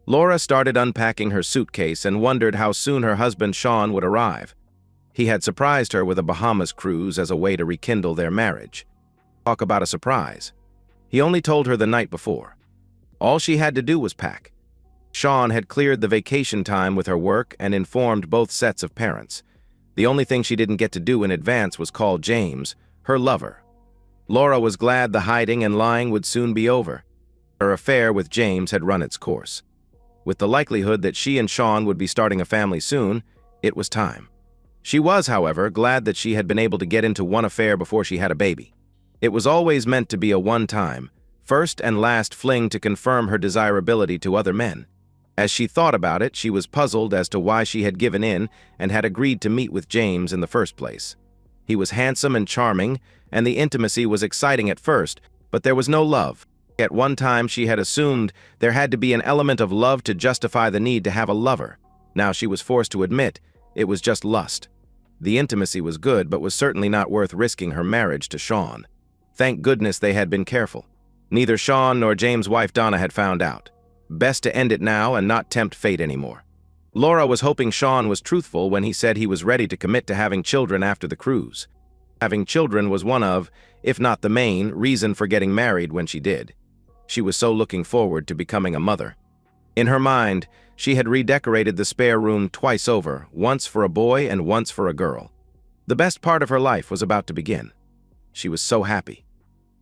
Laura started unpacking her suitcase and wondered how soon her husband Sean would arrive. He had surprised her with a Bahamas cruise as a way to rekindle their marriage. Talk about a surprise. He only told her the night before. All she had to do was pack. Sean had cleared the vacation time with her work and informed both sets of parents. The only thing she didn't get to do in advance was call James, her lover. Laura was glad the hiding and lying would soon be over. Her affair with James had run its course. With the likelihood that she and Sean would be starting a family soon, it was time. She was, however, glad that she had been able to get into one affair before she had a baby. It was always meant to be a one-time, first and last fling to confirm her desirability to other men. As she thought about it, she was puzzled as to why she had given in and had agreed to meet with James in the first place. He was handsome and charming, and the intimacy was exciting at first, but there was no love. At one time, she had assumed there had to be an element of love to justify the need to have a lover. Now she was forced to admit it was just lust. The intimacy was good, but was certainly not worth risking her marriage to Sean. Thank goodness they had been careful. Neither Sean nor James' wife Donna had found out. Best to end it now and not tempt fate anymore. Laura was hoping Sean was truthful when he said he was ready to commit to having children after the cruise. Having children was one of, if not the main, reason for getting married when she did. She was so looking forward to becoming a mother. In her mind, she had redecorated the spare room twice over, once for a boy and once for a girl. The best part of her life was about to begin. She was so happy.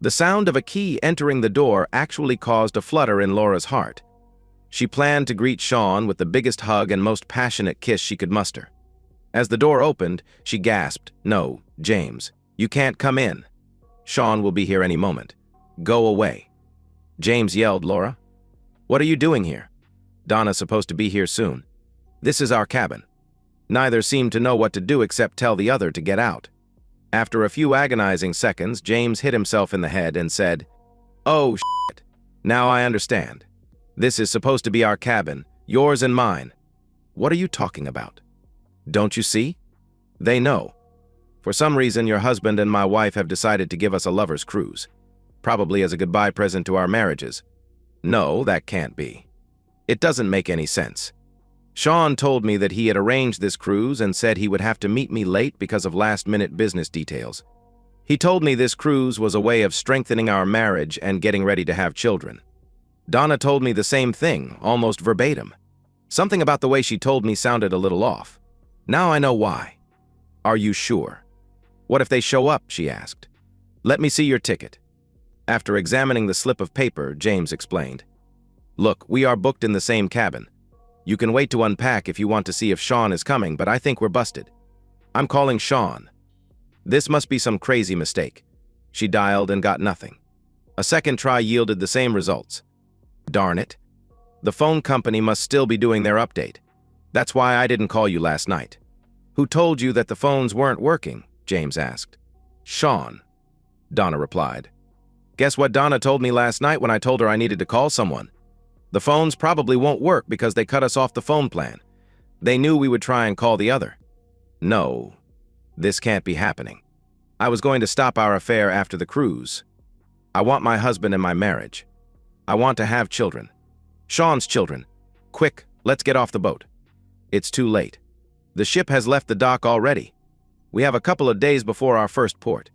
The sound of a key entering the door actually caused a flutter in Laura's heart. She planned to greet Sean with the biggest hug and most passionate kiss she could muster. As the door opened, she gasped, "No, James, you can't come in. Sean will be here any moment. Go away." James yelled, "Laura, what are you doing here? Donna's supposed to be here soon. This is our cabin." Neither seemed to know what to do except tell the other to get out. After a few agonizing seconds, James hit himself in the head and said, "Oh, shit. Now I understand. This is supposed to be our cabin, yours and mine. What are you talking about? Don't you see? They know. For some reason, your husband and my wife have decided to give us a lover's cruise. Probably as a goodbye present to our marriages. No, that can't be. It doesn't make any sense. Sean told me that he had arranged this cruise and said he would have to meet me late because of last-minute business details. He told me this cruise was a way of strengthening our marriage and getting ready to have children. Donna told me the same thing, almost verbatim. Something about the way she told me sounded a little off. Now I know why. Are you sure? What if they show up? She asked. Let me see your ticket. After examining the slip of paper, James explained. Look, we are booked in the same cabin. You can wait to unpack if you want to see if Sean is coming, but I think we're busted. I'm calling Sean. This must be some crazy mistake. She dialed and got nothing. A second try yielded the same results. Darn it. The phone company must still be doing their update. That's why I didn't call you last night. Who told you that the phones weren't working? James asked. Sean, Donna replied. Guess what Donna told me last night when I told her I needed to call someone? The phones probably won't work because they cut us off the phone plan. They knew we would try and call the other. No, this can't be happening. I was going to stop our affair after the cruise. I want my husband and my marriage. I want to have children. Sean's children. Quick, let's get off the boat. It's too late. The ship has left the dock already. We have a couple of days before our first port.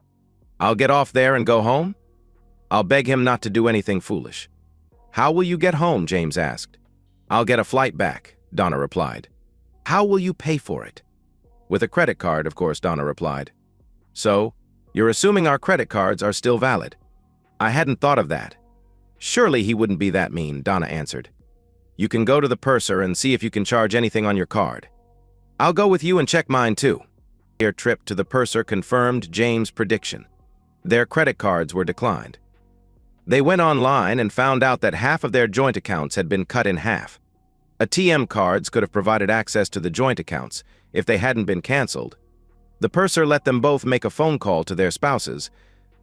I'll get off there and go home? I'll beg him not to do anything foolish. How will you get home? James asked. I'll get a flight back, Donna replied. How will you pay for it? With a credit card, of course, Donna replied. So, you're assuming our credit cards are still valid. I hadn't thought of that. Surely he wouldn't be that mean, Donna answered. You can go to the purser and see if you can charge anything on your card. I'll go with you and check mine too. Their trip to the purser confirmed James' prediction. Their credit cards were declined. They went online and found out that half of their joint accounts had been cut in half. ATM cards could have provided access to the joint accounts if they hadn't been canceled. The purser let them both make a phone call to their spouses,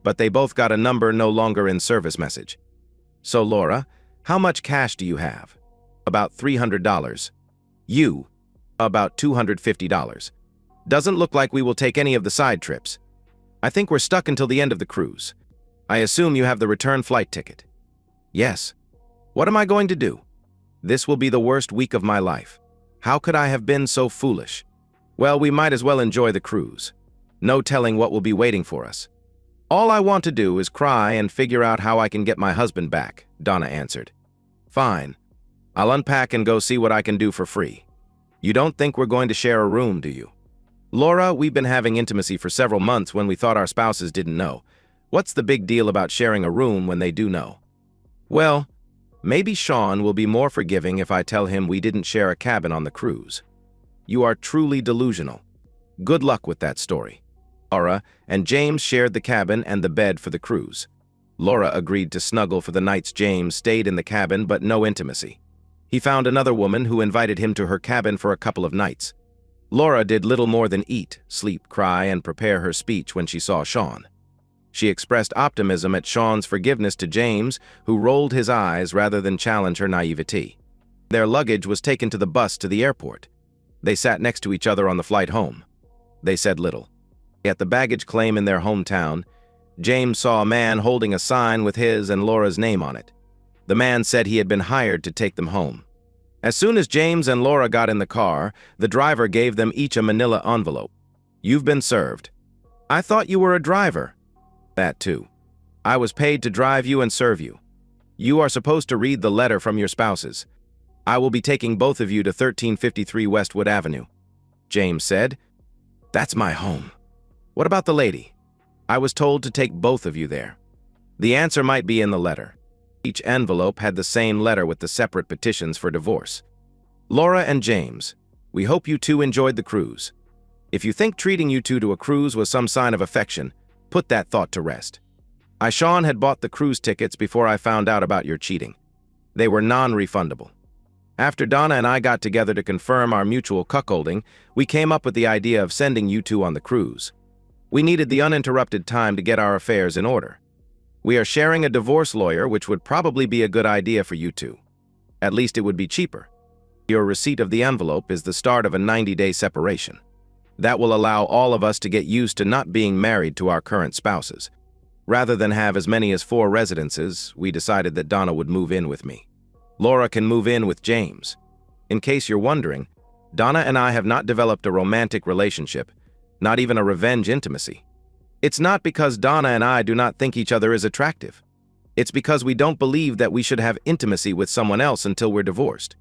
but they both got a number no longer in service message. So, Laura, how much cash do you have? About $300. You? About $250. Doesn't look like we will take any of the side trips. I think we're stuck until the end of the cruise. I assume you have the return flight ticket. Yes. What am I going to do? This will be the worst week of my life. How could I have been so foolish? Well, we might as well enjoy the cruise. No telling what will be waiting for us. All I want to do is cry and figure out how I can get my husband back, Donna answered. Fine. I'll unpack and go see what I can do for free. You don't think we're going to share a room, do you? Laura, we've been having intimacy for several months when we thought our spouses didn't know. What's the big deal about sharing a room when they do know? Well, maybe Sean will be more forgiving if I tell him we didn't share a cabin on the cruise. You are truly delusional. Good luck with that story. Laura and James shared the cabin and the bed for the cruise. Laura agreed to snuggle for the nights. James stayed in the cabin, but no intimacy. He found another woman who invited him to her cabin for a couple of nights. Laura did little more than eat, sleep, cry, and prepare her speech when she saw Sean. She expressed optimism at Sean's forgiveness to James, who rolled his eyes rather than challenge her naivety. Their luggage was taken to the bus to the airport. They sat next to each other on the flight home. They said little. At the baggage claim in their hometown, James saw a man holding a sign with his and Laura's name on it. The man said he had been hired to take them home. As soon as James and Laura got in the car, the driver gave them each a manila envelope. You've been served. I thought you were a driver. That too. I was paid to drive you and serve you. You are supposed to read the letter from your spouses. I will be taking both of you to 1353 Westwood Avenue. James said, That's my home. What about the lady? I was told to take both of you there. The answer might be in the letter. Each envelope had the same letter with the separate petitions for divorce. Laura and James, we hope you two enjoyed the cruise. If you think treating you two to a cruise was some sign of affection, put that thought to rest. Sean had bought the cruise tickets before I found out about your cheating. They were non-refundable. After Donna and I got together to confirm our mutual cuckolding, we came up with the idea of sending you two on the cruise. We needed the uninterrupted time to get our affairs in order. We are sharing a divorce lawyer, which would probably be a good idea for you two. At least it would be cheaper. Your receipt of the envelope is the start of a 90-day separation. That will allow all of us to get used to not being married to our current spouses. Rather than have as many as 4 residences, we decided that Donna would move in with me. Laura can move in with James. In case you're wondering, Donna and I have not developed a romantic relationship, not even a revenge intimacy. It's not because Donna and I do not think each other is attractive. It's because we don't believe that we should have intimacy with someone else until we're divorced.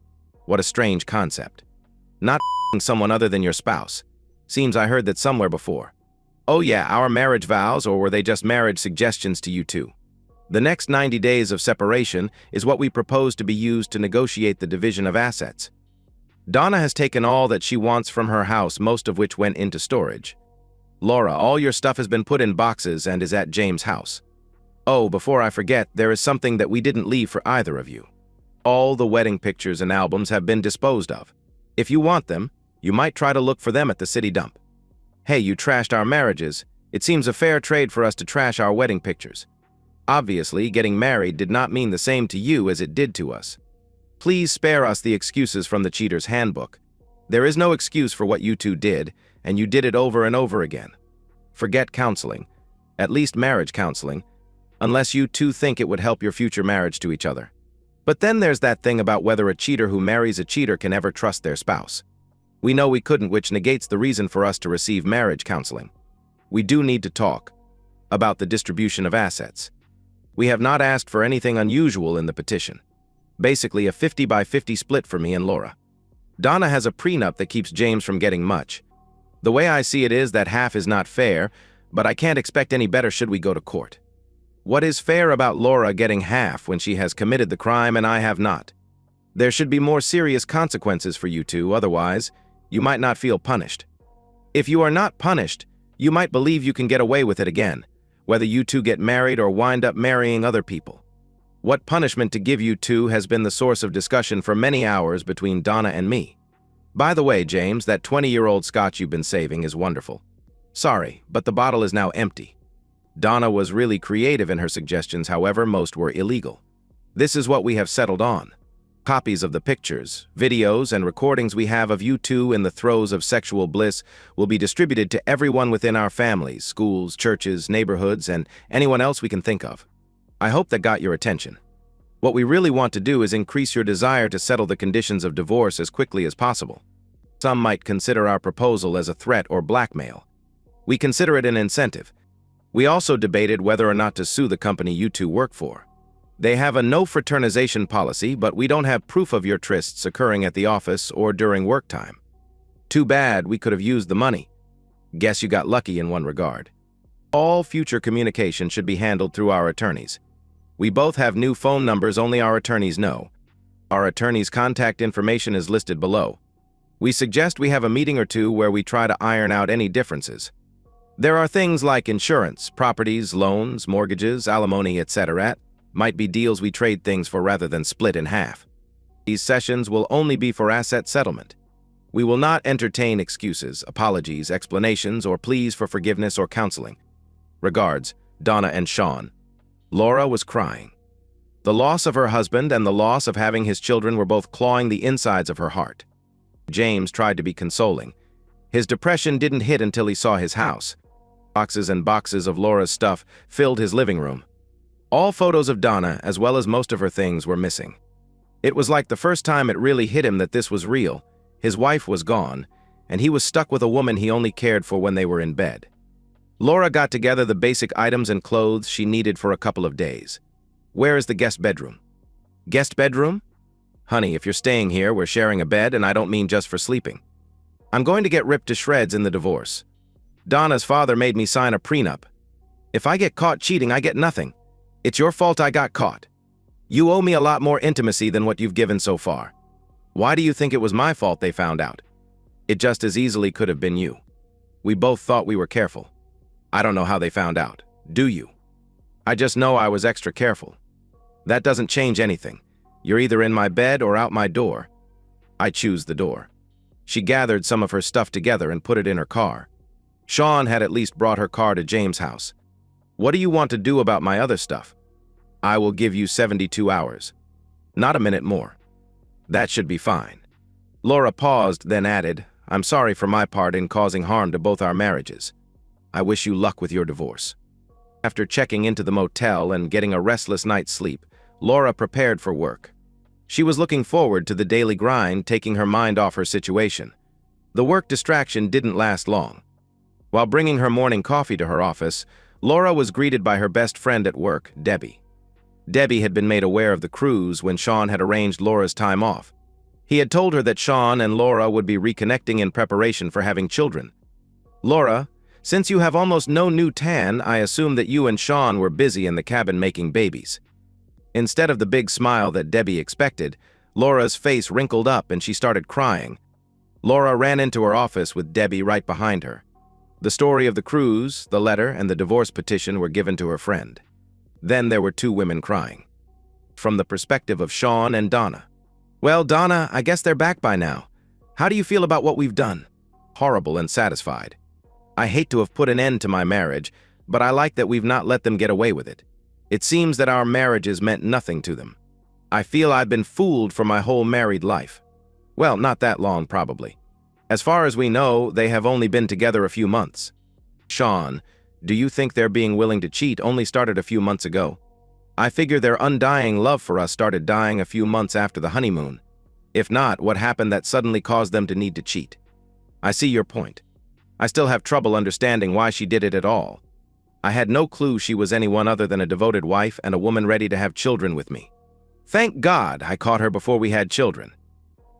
What a strange concept. Not someone other than your spouse. Seems I heard that somewhere before. Oh yeah, our marriage vows, or were they just marriage suggestions to you two? The next 90 days of separation is what we propose to be used to negotiate the division of assets. Donna has taken all that she wants from her house, most of which went into storage. Laura, all your stuff has been put in boxes and is at James' house. Oh, before I forget, there is something that we didn't leave for either of you. All the wedding pictures and albums have been disposed of. If you want them, you might try to look for them at the city dump. Hey, you trashed our marriages. It seems a fair trade for us to trash our wedding pictures. Obviously, getting married did not mean the same to you as it did to us. Please spare us the excuses from the cheater's handbook. There is no excuse for what you two did, and you did it over and over again. Forget counseling, at least marriage counseling, unless you two think it would help your future marriage to each other. But then there's that thing about whether a cheater who marries a cheater can ever trust their spouse. We know we couldn't, which negates the reason for us to receive marriage counseling. We do need to talk about the distribution of assets. We have not asked for anything unusual in the petition. Basically a 50-by-50 split for me and Laura. Donna has a prenup that keeps James from getting much. The way I see it is that half is not fair, but I can't expect any better should we go to court. What is fair about Laura getting half when she has committed the crime and I have not? There should be more serious consequences for you two, otherwise, you might not feel punished. If you are not punished, you might believe you can get away with it again, whether you two get married or wind up marrying other people. What punishment to give you two has been the source of discussion for many hours between Donna and me. By the way, James, that 20-year-old scotch you've been saving is wonderful. Sorry, but the bottle is now empty. Donna was really creative in her suggestions, however, most were illegal. This is what we have settled on. Copies of the pictures, videos, and recordings we have of you two in the throes of sexual bliss will be distributed to everyone within our families, schools, churches, neighborhoods, and anyone else we can think of. I hope that got your attention. What we really want to do is increase your desire to settle the conditions of divorce as quickly as possible. Some might consider our proposal as a threat or blackmail. We consider it an incentive. We also debated whether or not to sue the company you two work for. They have a no fraternization policy, but we don't have proof of your trysts occurring at the office or during work time. Too bad, we could have used the money. Guess you got lucky in one regard. All future communication should be handled through our attorneys. We both have new phone numbers only our attorneys know. Our attorney's contact information is listed below. We suggest we have a meeting or two where we try to iron out any differences. There are things like insurance, properties, loans, mortgages, alimony, etc. Might be deals we trade things for rather than split in half. These sessions will only be for asset settlement. We will not entertain excuses, apologies, explanations, or pleas for forgiveness or counseling. Regards, Donna and Sean. Laura was crying. The loss of her husband and the loss of having his children were both clawing the insides of her heart. James tried to be consoling. His depression didn't hit until he saw his house. Boxes and boxes of Laura's stuff filled his living room. All photos of Donna, as well as most of her things, were missing. It was like the first time it really hit him that this was real. His wife was gone, and he was stuck with a woman he only cared for when they were in bed. Laura got together the basic items and clothes she needed for a couple of days. Where is the guest bedroom? Guest bedroom? Honey, if you're staying here, we're sharing a bed, and I don't mean just for sleeping. I'm going to get ripped to shreds in the divorce. Donna's father made me sign a prenup. If I get caught cheating, I get nothing. It's your fault I got caught. You owe me a lot more intimacy than what you've given so far. Why do you think it was my fault they found out? It just as easily could have been you. We both thought we were careful. I don't know how they found out. Do you? I just know I was extra careful. That doesn't change anything. You're either in my bed or out my door. I choose the door. She gathered some of her stuff together and put it in her car. Sean had at least brought her car to James' house. What do you want to do about my other stuff? I will give you 72 hours. Not a minute more. That should be fine. Laura paused, then added, I'm sorry for my part in causing harm to both our marriages. I wish you luck with your divorce. After checking into the motel and getting a restless night's sleep, Laura prepared for work. She was looking forward to the daily grind, taking her mind off her situation. The work distraction didn't last long. While bringing her morning coffee to her office, Laura was greeted by her best friend at work, Debbie. Debbie had been made aware of the cruise when Sean had arranged Laura's time off. He had told her that Sean and Laura would be reconnecting in preparation for having children. Laura, since you have almost no new tan, I assume that you and Sean were busy in the cabin making babies. Instead of the big smile that Debbie expected, Laura's face wrinkled up and she started crying. Laura ran into her office with Debbie right behind her. The story of the cruise, the letter, and the divorce petition were given to her friend. Then there were two women crying. From the perspective of Sean and Donna. Well, Donna, I guess they're back by now. How do you feel about what we've done? Horrible and satisfied. I hate to have put an end to my marriage, but I like that we've not let them get away with it. It seems that our marriages meant nothing to them. I feel I've been fooled for my whole married life. Well, not that long, probably. As far as we know, they have only been together a few months. Sean, do you think their being willing to cheat only started a few months ago? I figure their undying love for us started dying a few months after the honeymoon. If not, what happened that suddenly caused them to need to cheat? I see your point. I still have trouble understanding why she did it at all. I had no clue she was anyone other than a devoted wife and a woman ready to have children with me. Thank God I caught her before we had children.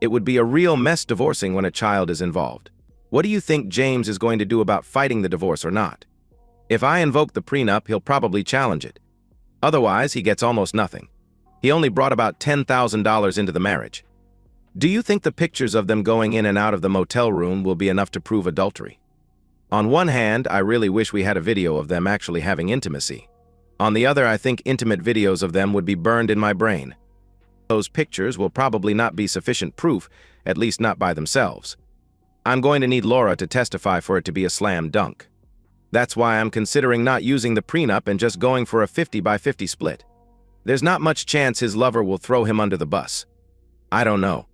It would be a real mess divorcing when a child is involved. What do you think James is going to do about fighting the divorce or not? If I invoke the prenup, he'll probably challenge it. Otherwise, he gets almost nothing. He only brought about $10,000 into the marriage. Do you think the pictures of them going in and out of the motel room will be enough to prove adultery? On one hand, I really wish we had a video of them actually having intimacy. On the other, I think intimate videos of them would be burned in my brain. Those pictures will probably not be sufficient proof, at least not by themselves. I'm going to need Laura to testify for it to be a slam dunk. That's why I'm considering not using the prenup and just going for a 50-by-50 split. There's not much chance his lover will throw him under the bus. I don't know.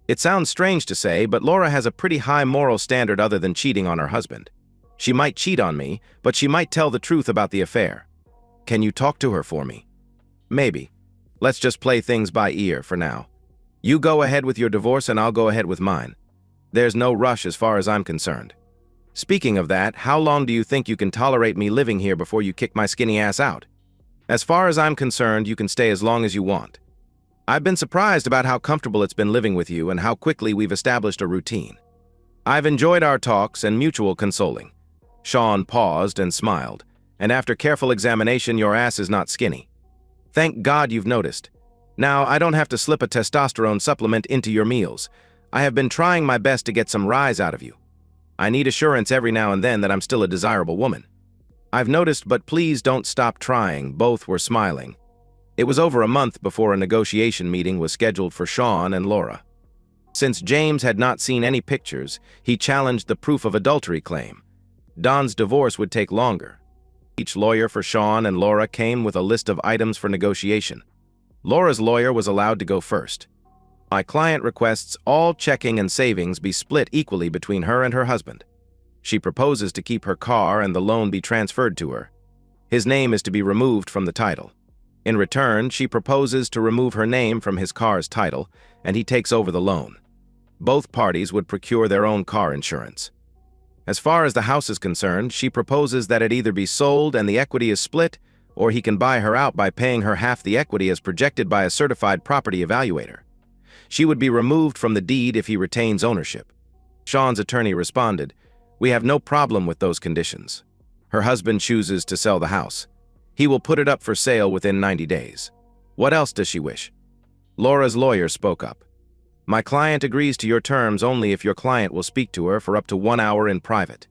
It sounds strange to say, but Laura has a pretty high moral standard other than cheating on her husband. She might cheat on me, but she might tell the truth about the affair. Can you talk to her for me? Maybe. Let's just play things by ear for now. You go ahead with your divorce and I'll go ahead with mine. There's no rush as far as I'm concerned. Speaking of that, how long do you think you can tolerate me living here before you kick my skinny ass out? As far as I'm concerned, you can stay as long as you want. I've been surprised about how comfortable it's been living with you and how quickly we've established a routine. I've enjoyed our talks and mutual consoling. Sean paused and smiled, and after careful examination, your ass is not skinny. Thank God you've noticed. Now, I don't have to slip a testosterone supplement into your meals. I have been trying my best to get some rise out of you. I need assurance every now and then that I'm still a desirable woman. I've noticed, but please don't stop trying. Both were smiling. It was over a month before a negotiation meeting was scheduled for Sean and Laura. Since James had not seen any pictures, he challenged the proof of adultery claim. Don's divorce would take longer. Each lawyer for Sean and Laura came with a list of items for negotiation. Laura's lawyer was allowed to go first. My client requests all checking and savings be split equally between her and her husband. She proposes to keep her car and the loan be transferred to her. His name is to be removed from the title. In return, she proposes to remove her name from his car's title, and he takes over the loan. Both parties would procure their own car insurance. As far as the house is concerned, she proposes that it either be sold and the equity is split, or he can buy her out by paying her half the equity as projected by a certified property evaluator. She would be removed from the deed if he retains ownership. Sean's attorney responded, "We have no problem with those conditions. Her husband chooses to sell the house. He will put it up for sale within 90 days. What else does she wish?" Laura's lawyer spoke up. "My client agrees to your terms only if your client will speak to her for up to 1 hour in private."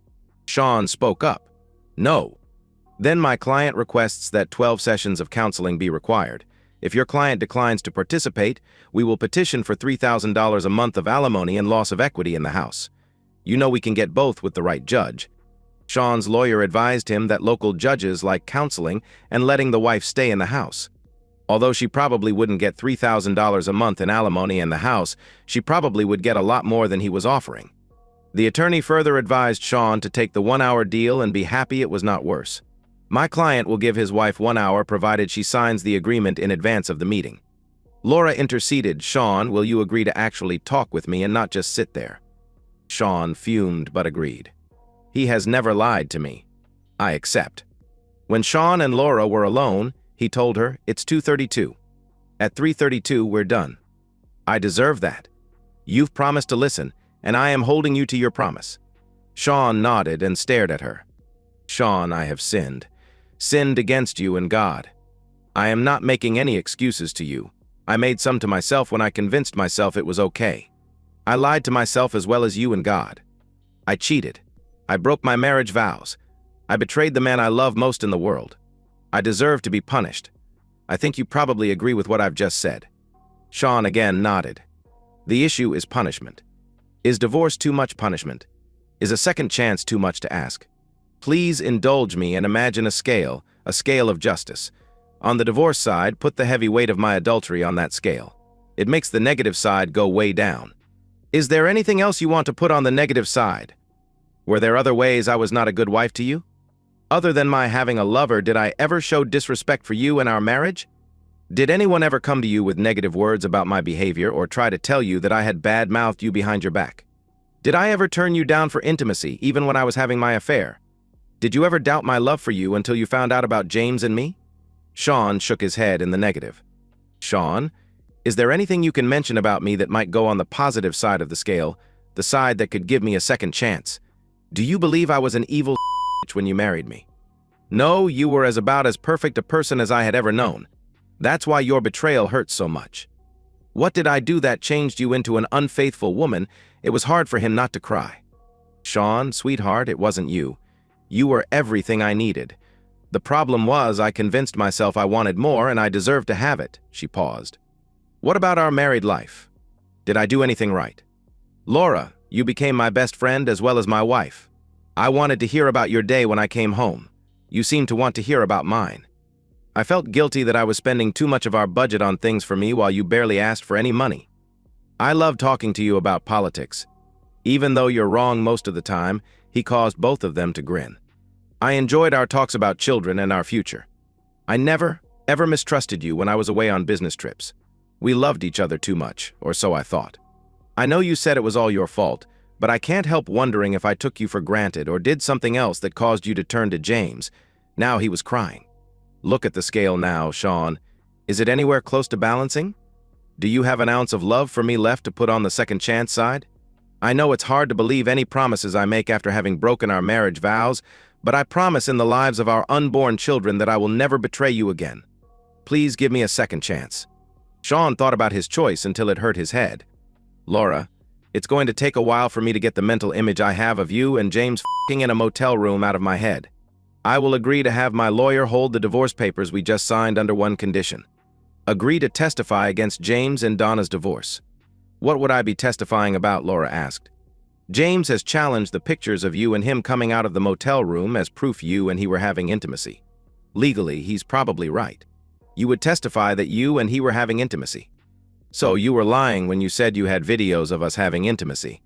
Sean spoke up. "No." "Then my client requests that 12 sessions of counseling be required. If your client declines to participate, we will petition for $3,000 a month of alimony and loss of equity in the house. You know we can get both with the right judge." Sean's lawyer advised him that local judges like counseling and letting the wife stay in the house. Although she probably wouldn't get $3,000 a month in alimony in the house, she probably would get a lot more than he was offering. The attorney further advised Sean to take the 1-hour deal and be happy it was not worse. "My client will give his wife 1 hour provided she signs the agreement in advance of the meeting." Laura interceded, "Sean, will you agree to actually talk with me and not just sit there?" Sean fumed but agreed. "He has never lied to me. I accept." When Sean and Laura were alone, he told her, "It's 2:32. At 3:32, we're done. I deserve that. You've promised to listen, and I am holding you to your promise." Sean nodded and stared at her. "Sean, I have sinned against you and God. I am not making any excuses to you. I made some to myself when I convinced myself it was okay. I lied to myself as well as you and God. I cheated. I broke my marriage vows. I betrayed the man I love most in the world. I deserve to be punished. I think you probably agree with what I've just said." Sean again nodded. "The issue is punishment. Is divorce too much punishment? Is a second chance too much to ask? Please indulge me and imagine a scale of justice. On the divorce side, put the heavy weight of my adultery on that scale. It makes the negative side go way down. Is there anything else you want to put on the negative side? Were there other ways I was not a good wife to you? Other than my having a lover, did I ever show disrespect for you and our marriage? Did anyone ever come to you with negative words about my behavior or try to tell you that I had bad-mouthed you behind your back? Did I ever turn you down for intimacy, even when I was having my affair? Did you ever doubt my love for you until you found out about James and me?" Sean shook his head in the negative. "Sean, is there anything you can mention about me that might go on the positive side of the scale, the side that could give me a second chance? Do you believe I was an evil when you married me? No, you were about as perfect a person as I had ever known. That's why your betrayal hurts so much. What did I do that changed you into an unfaithful woman? It was hard for him not to cry." "Sean, sweetheart, it wasn't you. You were everything I needed. The problem was I convinced myself I wanted more and I deserved to have it." She paused. "What about our married life? Did I do anything right? Laura, you became my best friend as well as my wife. I wanted to hear about your day when I came home. You seemed to want to hear about mine. I felt guilty that I was spending too much of our budget on things for me while you barely asked for any money. I love talking to you about politics. Even though you're wrong most of the time," he caused both of them to grin. "I enjoyed our talks about children and our future. I never, Ever mistrusted you when I was away on business trips. We loved each other too much, or so I thought. I know you said it was all your fault, but I can't help wondering if I took you for granted or did something else that caused you to turn to James. Now he was crying. Look at the scale now, Sean. Is it anywhere close to balancing? Do you have an ounce of love for me left to put on the second chance side? I know it's hard to believe any promises I make after having broken our marriage vows, but I promise in the lives of our unborn children that I will never betray you again. Please give me a second chance. Sean thought about his choice until it hurt his head. Laura, it's going to take a while for me to get the mental image I have of you and James f***ing in a motel room out of my head. I will agree to have my lawyer hold the divorce papers we just signed under one condition. Agree to testify against James and Donna's divorce. What would I be testifying about? Laura asked. James has challenged the pictures of you and him coming out of the motel room as proof you and he were having intimacy. Legally, he's probably right. You would testify that you and he were having intimacy. So you were lying when you said you had videos of us having intimacy.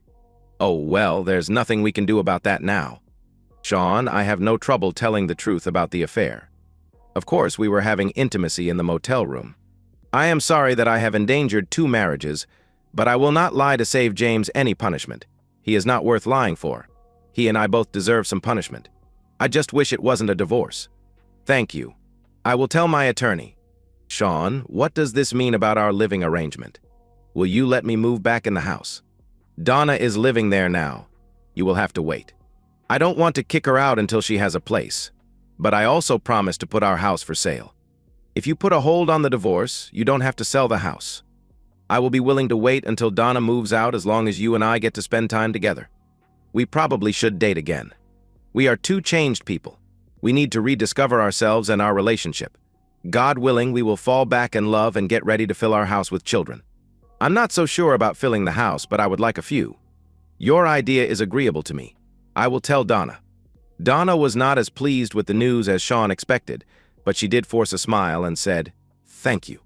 Oh, well, there's nothing we can do about that now. Sean, I have no trouble telling the truth about the affair. Of course, we were having intimacy in the motel room. I am sorry that I have endangered 2 marriages, but I will not lie to save James any punishment. He is not worth lying for. He and I both deserve some punishment. I just wish it wasn't a divorce. Thank you. I will tell my attorney. Sean, what does this mean about our living arrangement? Will you let me move back in the house? Donna is living there now. You will have to wait. I don't want to kick her out until she has a place, but I also promise to put our house for sale. If you put a hold on the divorce, you don't have to sell the house. I will be willing to wait until Donna moves out as long as you and I get to spend time together. We probably should date again. We are 2 changed people. We need to rediscover ourselves and our relationship. God willing, we will fall back in love and get ready to fill our house with children. I'm not so sure about filling the house, but I would like a few. Your idea is agreeable to me. I will tell Donna. Donna was not as pleased with the news as Sean expected, but she did force a smile and said, "Thank you."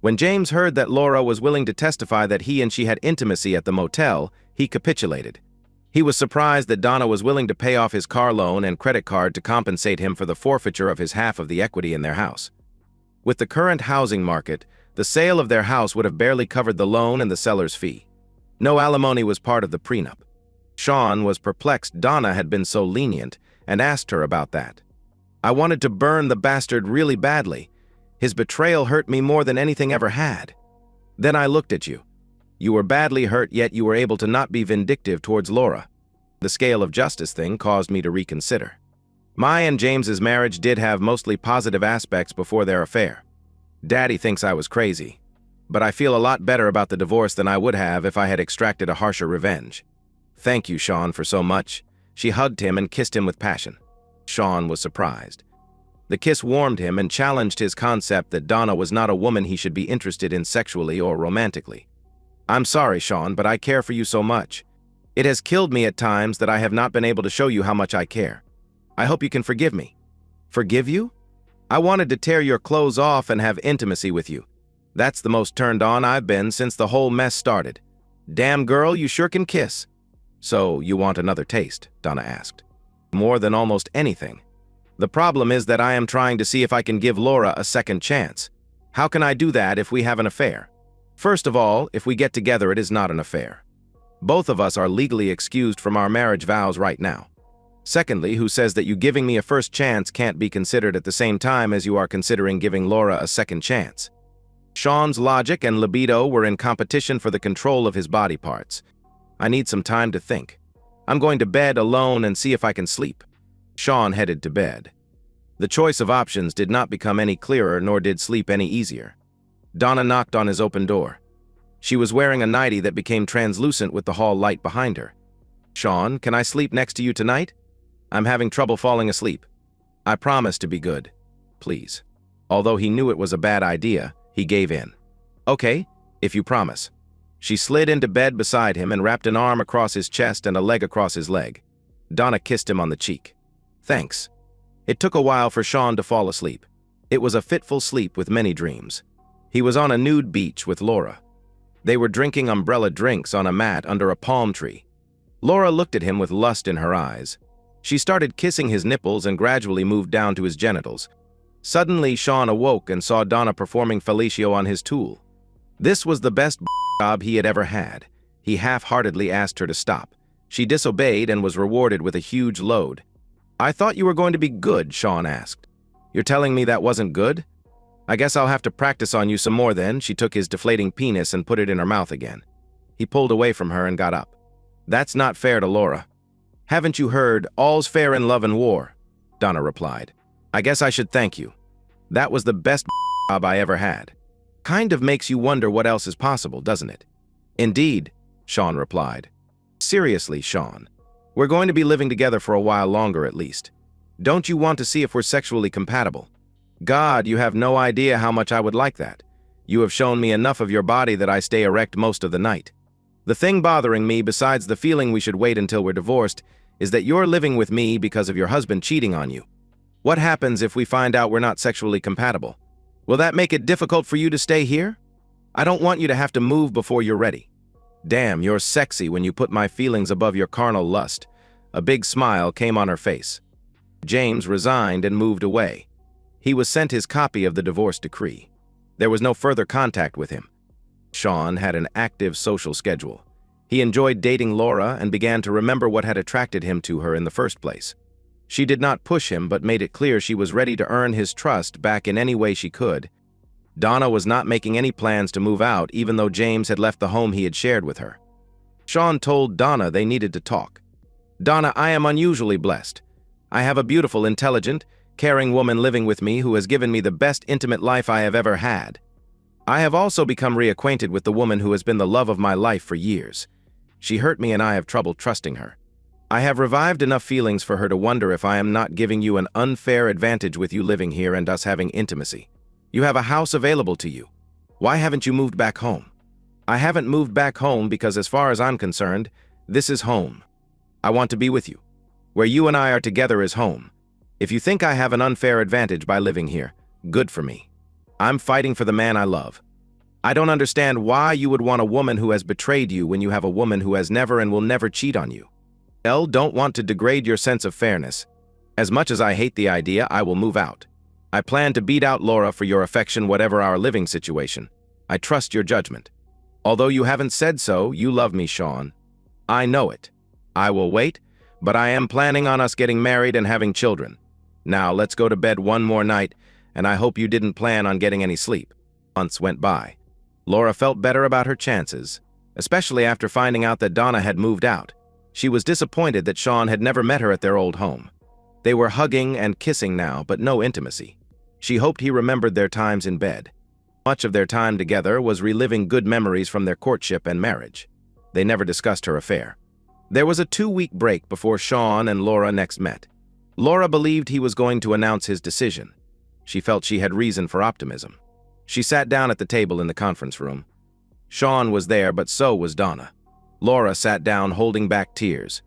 When James heard that Laura was willing to testify that he and she had intimacy at the motel, he capitulated. He was surprised that Donna was willing to pay off his car loan and credit card to compensate him for the forfeiture of his half of the equity in their house. With the current housing market, the sale of their house would have barely covered the loan and the seller's fee. No alimony was part of the prenup. Sean was perplexed Donna had been so lenient and asked her about that. I wanted to burn the bastard really badly. His betrayal hurt me more than anything ever had. Then I looked at you. You were badly hurt, yet you were able to not be vindictive towards Laura. The scale of justice thing caused me to reconsider. My and James's marriage did have mostly positive aspects before their affair. Daddy thinks I was crazy, but I feel a lot better about the divorce than I would have if I had extracted a harsher revenge. Thank you, Sean, for so much. She hugged him and kissed him with passion. Sean was surprised. The kiss warmed him and challenged his concept that Donna was not a woman he should be interested in sexually or romantically. I'm sorry, Sean, but I care for you so much. It has killed me at times that I have not been able to show you how much I care. I hope you can forgive me. Forgive you? I wanted to tear your clothes off and have intimacy with you. That's the most turned on I've been since the whole mess started. Damn girl, you sure can kiss. So, you want another taste? Donna asked. More than almost anything. The problem is that I am trying to see if I can give Laura a second chance. How can I do that if we have an affair? First of all, if we get together, it is not an affair. Both of us are legally excused from our marriage vows right now. Secondly, who says that you giving me a first chance can't be considered at the same time as you are considering giving Laura a second chance? Sean's logic and libido were in competition for the control of his body parts. I need some time to think. I'm going to bed alone and see if I can sleep. Sean headed to bed. The choice of options did not become any clearer, nor did sleep any easier. Donna knocked on his open door. She was wearing a nightie that became translucent with the hall light behind her. Sean, can I sleep next to you tonight? I'm having trouble falling asleep. I promise to be good. Please. Although he knew it was a bad idea, he gave in. Okay, if you promise. She slid into bed beside him and wrapped an arm across his chest and a leg across his leg. Donna kissed him on the cheek. Thanks. It took a while for Sean to fall asleep. It was a fitful sleep with many dreams. He was on a nude beach with Laura. They were drinking umbrella drinks on a mat under a palm tree. Laura looked at him with lust in her eyes. She started kissing his nipples and gradually moved down to his genitals. Suddenly, Sean awoke and saw Donna performing fellatio on his tool. This was the best job he had ever had. He half-heartedly asked her to stop. She disobeyed and was rewarded with a huge load. "I thought you were going to be good," Sean asked. "You're telling me that wasn't good? I guess I'll have to practice on you some more then." She took his deflating penis and put it in her mouth again. He pulled away from her and got up. "That's not fair to Laura." "Haven't you heard, all's fair in love and war?" Donna replied. "I guess I should thank you. That was the best job I ever had." "Kind of makes you wonder what else is possible, doesn't it?" "Indeed," Sean replied. "Seriously, Sean, we're going to be living together for a while longer at least. Don't you want to see if we're sexually compatible? God, you have no idea how much I would like that. You have shown me enough of your body that I stay erect most of the night. The thing bothering me, besides the feeling we should wait until we're divorced, is that you're living with me because of your husband cheating on you. What happens if we find out we're not sexually compatible? Will that make it difficult for you to stay here? I don't want you to have to move before you're ready. Damn, you're sexy when you put my feelings above your carnal lust." A big smile came on her face. James resigned and moved away. He was sent his copy of the divorce decree. There was no further contact with him. Sean had an active social schedule. He enjoyed dating Laura and began to remember what had attracted him to her in the first place. She did not push him, but made it clear she was ready to earn his trust back in any way she could. Donna was not making any plans to move out, even though James had left the home he had shared with her. Sean told Donna they needed to talk. "Donna, I am unusually blessed. I have a beautiful, intelligent, caring woman living with me who has given me the best intimate life I have ever had. I have also become reacquainted with the woman who has been the love of my life for years. She hurt me and I have trouble trusting her. I have revived enough feelings for her to wonder if I am not giving you an unfair advantage with you living here and us having intimacy. You have a house available to you. Why haven't you moved back home?" "I haven't moved back home because as far as I'm concerned, this is home. I want to be with you. Where you and I are together is home. If you think I have an unfair advantage by living here, good for me. I'm fighting for the man I love. I don't understand why you would want a woman who has betrayed you when you have a woman who has never and will never cheat on you. Don't want to degrade your sense of fairness. As much as I hate the idea, I will move out. I plan to beat out Laura for your affection, whatever our living situation. I trust your judgment. Although you haven't said so, you love me, Sean. I know it. I will wait, but I am planning on us getting married and having children. Now, let's go to bed one more night, and I hope you didn't plan on getting any sleep." Months went by. Laura felt better about her chances, especially after finding out that Donna had moved out. She was disappointed that Sean had never met her at their old home. They were hugging and kissing now, but no intimacy. She hoped he remembered their times in bed. Much of their time together was reliving good memories from their courtship and marriage. They never discussed her affair. There was a 2-week break before Sean and Laura next met. Laura believed he was going to announce his decision. She felt she had reason for optimism. She sat down at the table in the conference room. Sean was there, but so was Donna. Laura sat down holding back tears.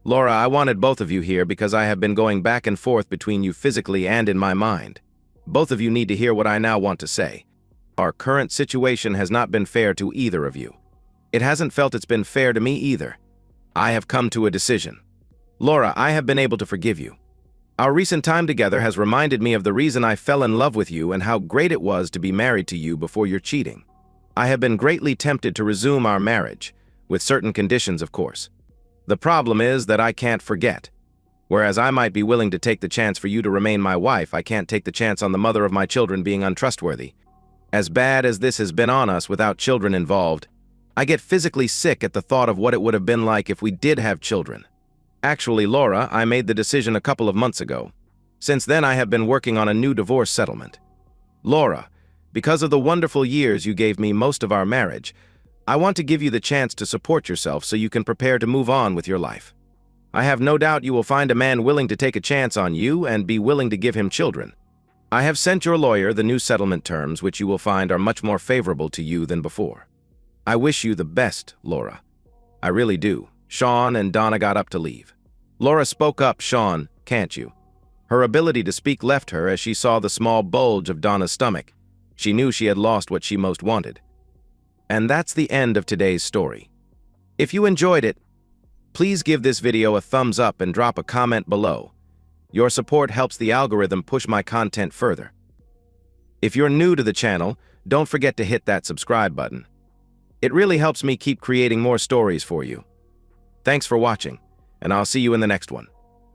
"Laura, I wanted both of you here because I have been going back and forth between you physically and in my mind. Both of you need to hear what I now want to say. Our current situation has not been fair to either of you. It hasn't felt it's been fair to me either. I have come to a decision. Laura, I have been able to forgive you. Our recent time together has reminded me of the reason I fell in love with you and how great it was to be married to you before your cheating. I have been greatly tempted to resume our marriage, with certain conditions, of course. The problem is that I can't forget. Whereas I might be willing to take the chance for you to remain my wife, I can't take the chance on the mother of my children being untrustworthy. As bad as this has been on us without children involved, I get physically sick at the thought of what it would have been like if we did have children. Actually, Laura, I made the decision a couple of months ago. Since then, I have been working on a new divorce settlement. Laura, because of the wonderful years you gave me most of our marriage, I want to give you the chance to support yourself so you can prepare to move on with your life. I have no doubt you will find a man willing to take a chance on you and be willing to give him children. I have sent your lawyer the new settlement terms, which you will find are much more favorable to you than before. I wish you the best, Laura. I really do." Sean and Donna got up to leave. Laura spoke up, "Sean, can't you?" Her ability to speak left her as she saw the small bulge of Donna's stomach. She knew she had lost what she most wanted. And that's the end of today's story. If you enjoyed it, please give this video a thumbs up and drop a comment below. Your support helps the algorithm push my content further. If you're new to the channel, don't forget to hit that subscribe button. It really helps me keep creating more stories for you. Thanks for watching, and I'll see you in the next one.